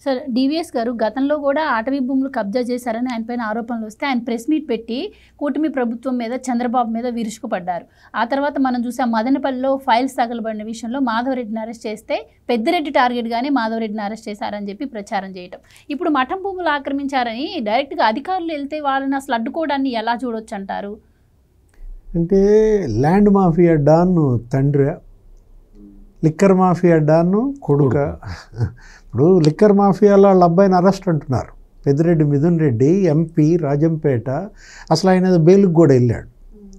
Sir DVS గారు గతంలో కూడా అటవీ భూములు కబ్జా చేశారని ఆయన పైన ఆరోపణలు వస్తే ఆయన ప్రెస్ మీట్ పెట్టి కూటమి ప్రభుత్వం మీద చంద్రబాబు మీద విరుచుకుపడ్డారు. ఆ తర్వాత మనం చూసాం మదనపల్లిలో ఫైల్స్ తగలబడిన విషయంలో మాధవరెడ్డిని అరెస్ట్ చేస్తే పెద్దిరెడ్డి టార్గెట్గానే మాధవరెడ్డిని అరెస్ట్ చేశారని చెప్పి ప్రచారం చేయటం. ఇప్పుడు మఠం భూములు ఆక్రమించారని డైరెక్ట్గా అధికారులు వెళ్తే వాళ్ళని అసలు అడ్డుకోవడాన్ని ఎలా చూడొచ్చు అంటారు? అంటే ల్యాండ్ మాఫియా డాన్ తండ్రి, లిక్కర్ మాఫియా డాన్ కొడుక. ఇప్పుడు లిక్కర్ మాఫియాలో వాళ్ళ అబ్బాయిని అరెస్ట్ అంటున్నారు. పెద్దిరెడ్డి మిథున్ రెడ్డి ఎంపీ రాజంపేట, అసలు ఆయన బెయిల్కి కూడా వెళ్ళాడు.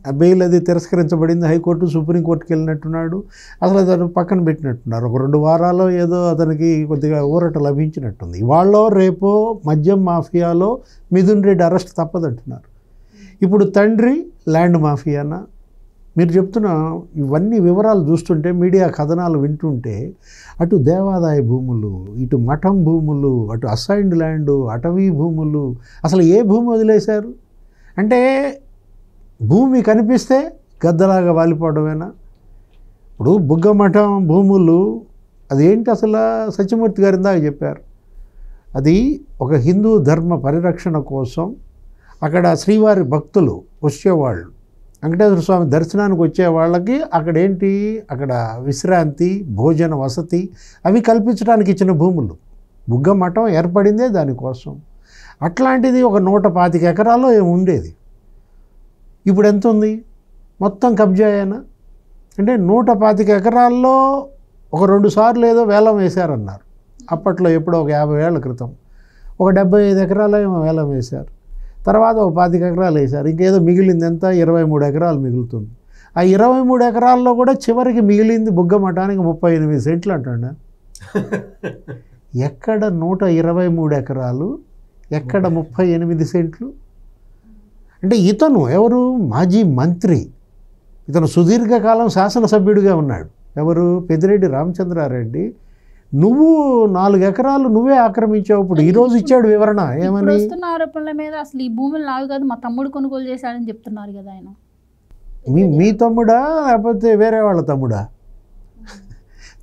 ఆ బెయిల్ అది తిరస్కరించబడింది. హైకోర్టు సుప్రీంకోర్టుకి వెళ్ళినట్టున్నాడు. అసలు అతను పక్కన పెట్టినట్టున్నారు. ఒక 2 వారాల్లో ఏదో అతనికి కొద్దిగా ఊరట లభించినట్టుంది. ఇవాళ రేపో మద్యం మాఫియాలో మిథున్ రెడ్డి అరెస్ట్ తప్పదంటున్నారు. ఇప్పుడు తండ్రి ల్యాండ్ మాఫియానా? మీరు చెప్తున్న ఇవన్నీ వివరాలు చూస్తుంటే, మీడియా కథనాలు వింటుంటే, అటు దేవాదాయ భూములు, ఇటు మఠం భూములు, అటు అసైన్డ్ ల్యాండ్, అటవీ భూములు, అసలు ఏ భూమి వదిలేశారు? అంటే భూమి కనిపిస్తే గద్దలాగా వాలిపోవడమేనా? ఇప్పుడు బుగ్గ మఠం భూములు అదేంటి అసలు? సత్యమూర్తి గారు ఇందాక చెప్పారు, అది ఒక హిందూ ధర్మ పరిరక్షణ కోసం అక్కడ శ్రీవారి భక్తులు వచ్చేవాళ్ళు, వెంకటేశ్వర స్వామి దర్శనానికి వచ్చే వాళ్ళకి అక్కడ ఏంటి, అక్కడ విశ్రాంతి, భోజన వసతి అవి కల్పించడానికి ఇచ్చిన భూములు. బుగ్గ మఠం ఏర్పడిందే దానికోసం. అట్లాంటిది ఒక 125 ఎకరాల్లో ఏమి ఉండేది. ఇప్పుడు ఎంత ఉంది? మొత్తం కబ్జా అయినా అంటే 125 ఎకరాల్లో ఒక 2 సార్లు ఏదో వేలం వేశారన్నారు. అప్పట్లో ఎప్పుడో ఒక 50 ఏళ్ల క్రితం ఒక 75 ఎకరాలు ఏమో వేలం వేశారు. తర్వాత ఒక 25 ఎకరాలు వేశారు. ఇంకేదో మిగిలింది ఎంత? 23 ఎకరాలు మిగులుతుంది. ఆ 23 ఎకరాల్లో కూడా చివరికి మిగిలింది బుగ్గ మఠానికి 38 సెంట్లు అంటాడు. ఎక్కడ 123 ఎకరాలు, ఎక్కడ 38 సెంట్లు? అంటే ఇతను ఎవరు? మాజీ మంత్రి. ఇతను సుదీర్ఘకాలం శాసనసభ్యుడిగా ఉన్నాడు. ఎవరు? పెద్దిరెడ్డి రామచంద్రారెడ్డి. నువ్వు 4 ఎకరాలు నువ్వే ఆక్రమించావు. ఇప్పుడు ఈరోజు ఇచ్చాడు వివరణ. ఏమని? వస్తున్న ఆరోపణల మీద అసలు ఈ భూములు నావి కాదు, మా తమ్ముడు కొనుగోలు చేశాడని చెప్తున్నారు కదా ఆయన. మీ తమ్ముడా లేకపోతే వేరే వాళ్ళ తమ్ముడా?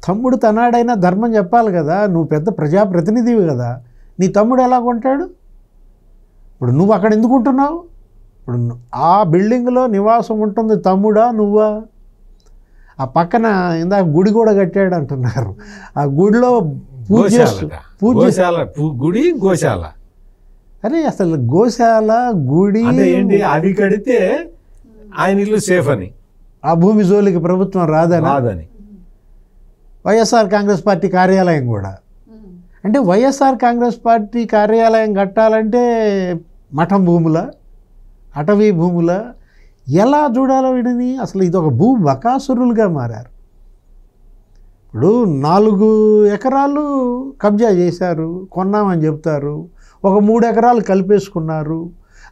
తమ్ముడు తనాడైనా ధర్మం చెప్పాలి కదా. నువ్వు పెద్ద ప్రజాప్రతినిధివి కదా. నీ తమ్ముడు ఎలా కొంటాడు? ఇప్పుడు నువ్వు అక్కడ ఎందుకు ఉంటున్నావు? ఇప్పుడు ఆ బిల్డింగ్లో నివాసం ఉంటుంది తమ్ముడా నువ్వా? ఆ పక్కన ఇందాక గుడి కూడా కట్టాడు అంటున్నారు. ఆ గుడిలో గుడి గోశాల. అరే అసలు గోశాల గుడి ఏంటి? అవి కడితే ఆయన ఇల్లు సేఫ్ అని, ఆ భూమి జోలికి ప్రభుత్వం రాదని. వైఎస్ఆర్ కాంగ్రెస్ పార్టీ కార్యాలయం కూడా, అంటే వైఎస్ఆర్ కాంగ్రెస్ పార్టీ కార్యాలయం కట్టాలంటే మఠం భూముల, అటవీ భూముల, ఎలా చూడాలో వీడిని? అసలు ఇది ఒక భూ బకాసురులుగా మారారు. ఇప్పుడు 4 ఎకరాలు కబ్జా చేశారు, కొన్నామని చెప్తారు. ఒక 3 ఎకరాలు కలిపేసుకున్నారు.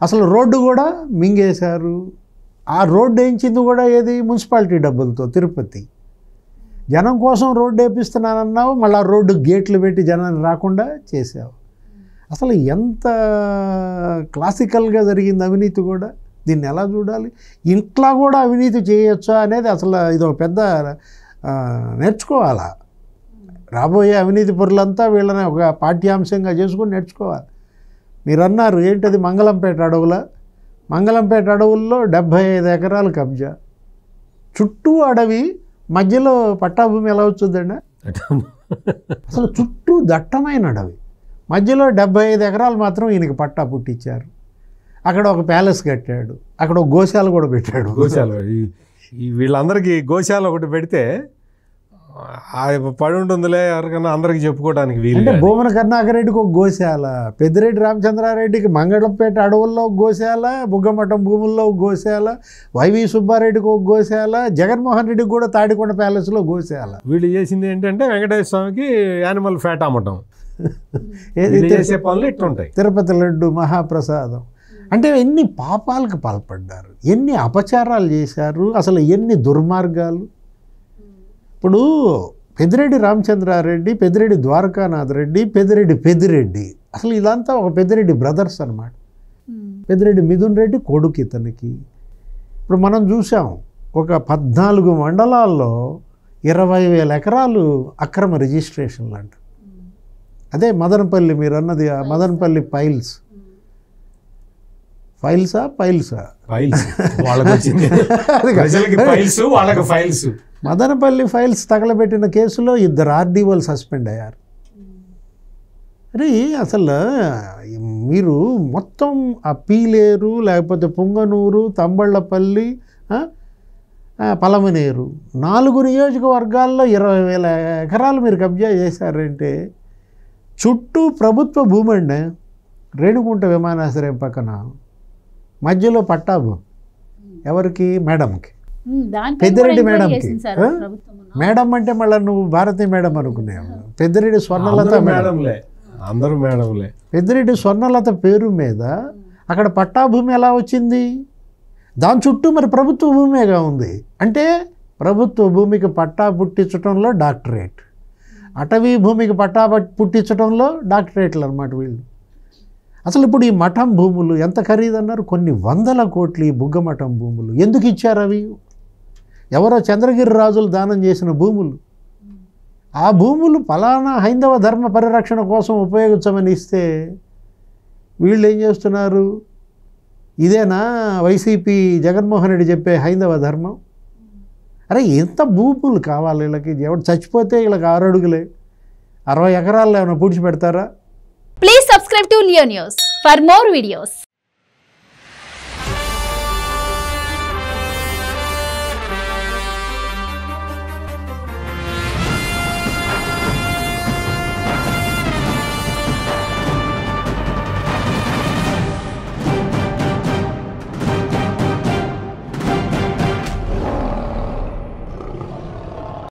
అసలు రోడ్డు కూడా మింగేశారు. ఆ రోడ్డు వేయించింది కూడా ఏది? మున్సిపాలిటీ డబ్బులతో. తిరుపతి జనం కోసం రోడ్డు వేపిస్తున్నానన్నావు, మళ్ళీ ఆ రోడ్డు గేట్లు పెట్టి జనాన్ని రాకుండా చేసావు. అసలు ఎంత క్లాసికల్గా జరిగింది అవినీతి కూడా. దీన్ని ఎలా చూడాలి? ఇంట్లో కూడా అవినీతి చేయొచ్చా అనేది అసలు ఇది ఒక పెద్ద నేర్చుకోవాలా. రాబోయే అవినీతి పరులంతా వీళ్ళని ఒక పాఠ్యాంశంగా చేసుకొని నేర్చుకోవాలి. మీరు అన్నారు ఏంటది? మంగళంపేట అడవుల్లో 75 ఎకరాలు కబ్జా. చుట్టూ అడవి, మధ్యలో పట్టాభూమి ఎలా వచ్చిందండి? అసలు చుట్టూ దట్టమైన అడవి, మధ్యలో 75 ఎకరాలు మాత్రం ఈయనకి పట్టా పుట్టించారు. అక్కడ ఒక ప్యాలెస్ కట్టాడు, అక్కడ ఒక గోశాల కూడా పెట్టాడు. గోశాల వీళ్ళందరికీ గోశాల ఒకటి పెడితే పడి ఉంటుందిలే ఎవరికన్నా అందరికి చెప్పుకోవడానికి వీలు. అంటే భూమన కరుణాకర్ రెడ్డికి ఒక గోశాల, పెద్దిరెడ్డి రామచంద్రారెడ్డికి మంగళంపేట అడవుల్లో ఒక గోశాల, బుగ్గమఠం భూముల్లో ఒక గోశాల, వైవి సుబ్బారెడ్డికి ఒక గోశాల, జగన్మోహన్ రెడ్డికి కూడా తాడికొండ ప్యాలెస్లో గోశాల. వీళ్ళు చేసింది ఏంటంటే వెంకటేశ్వర స్వామికి యానిమల్ ఫ్యాట్ అమ్మటం. చేసే పనులు ఇట్లుంటాయి. తిరుపతి లడ్డు మహాప్రసాదం. అంటే ఎన్ని పాపాలకు పాల్పడ్డారు, ఎన్ని అపచారాలు చేశారు, అసలు ఎన్ని దుర్మార్గాలు. ఇప్పుడు పెద్దిరెడ్డి రామచంద్రారెడ్డి, పెద్దిరెడ్డి ద్వారకానాథ్ రెడ్డి, పెద్దిరెడ్డి అసలు ఇదంతా ఒక పెద్దిరెడ్డి బ్రదర్స్ అన్నమాట. పెద్దిరెడ్డి మిథున్ రెడ్డి కొడుకు ఇతనికి. ఇప్పుడు మనం చూసాం ఒక 14 మండలాల్లో 20,000 ఎకరాలు అక్రమ రిజిస్ట్రేషన్లు అంట. అదే మదనపల్లి మీరు అన్నది, ఆ మదనపల్లి ఫైల్సా ఫైల్స్ వాళ్ళకి వచ్చింది, ప్రజలకి ఫైల్స్, వాళ్ళకి ఫైల్స్. మదనపల్లి ఫైల్స్ తగలబెట్టిన కేసులో 2 ఆర్డీఓలు సస్పెండ్ అయ్యారు. అరే అసలు మీరు మొత్తం ఆ పీలేరు, లేకపోతే పుంగనూరు, తంబళ్ళపల్లి, పలమనేరు 4 నియోజకవర్గాల్లో 20,000 ఎకరాలు మీరు కబ్జా చేశారంటే, చుట్టూ ప్రభుత్వ భూమి అండి, రేణుగుంట విమానాశ్రయం పక్కన, మధ్యలో పట్టాభు ఎవరికి, మేడంకి, పెద్దిరెడ్డి మేడంకి. మేడం అంటే మళ్ళీ నువ్వు భారతీ మేడం అనుకునేవు, పెద్దిరెడ్డి స్వర్ణలత మేడం, అందరూ మేడంలే. పెద్దిరెడ్డి స్వర్ణలత పేరు మీద అక్కడ పట్టాభూమి ఎలా వచ్చింది? దాని చుట్టూ మరి ప్రభుత్వ భూమిగా ఉంది. అంటే ప్రభుత్వ భూమికి పట్టా పుట్టించడంలో డాక్టరేట్, అటవీ భూమికి పట్టా పుట్టించడంలో డాక్టరేట్లు అన్నమాట వీళ్ళు. అసలు ఇప్పుడు ఈ మఠం భూములు ఎంత ఖరీదన్నారు? కొన్ని 100 కోట్లు ఈ బుగ్గ మఠం భూములు. ఎందుకు ఇచ్చారు అవి? ఎవరో చంద్రగిరి రాజులు దానం చేసిన భూములు. ఆ భూములు ఫలానా హైందవ ధర్మ పరిరక్షణ కోసం ఉపయోగించమని ఇస్తే వీళ్ళు ఏం చేస్తున్నారు? ఇదేనా వైసీపీ జగన్మోహన్ రెడ్డి చెప్పే హైందవ ధర్మం? అరే ఎంత భూములు కావాలి వీళ్ళకి? ఎవడు చచ్చిపోతే వీళ్ళకి 6 అడుగులే, 60 ఎకరాల్లో ఏమైనా పూడ్చి పెడతారా? Please subscribe to Leo News for more videos.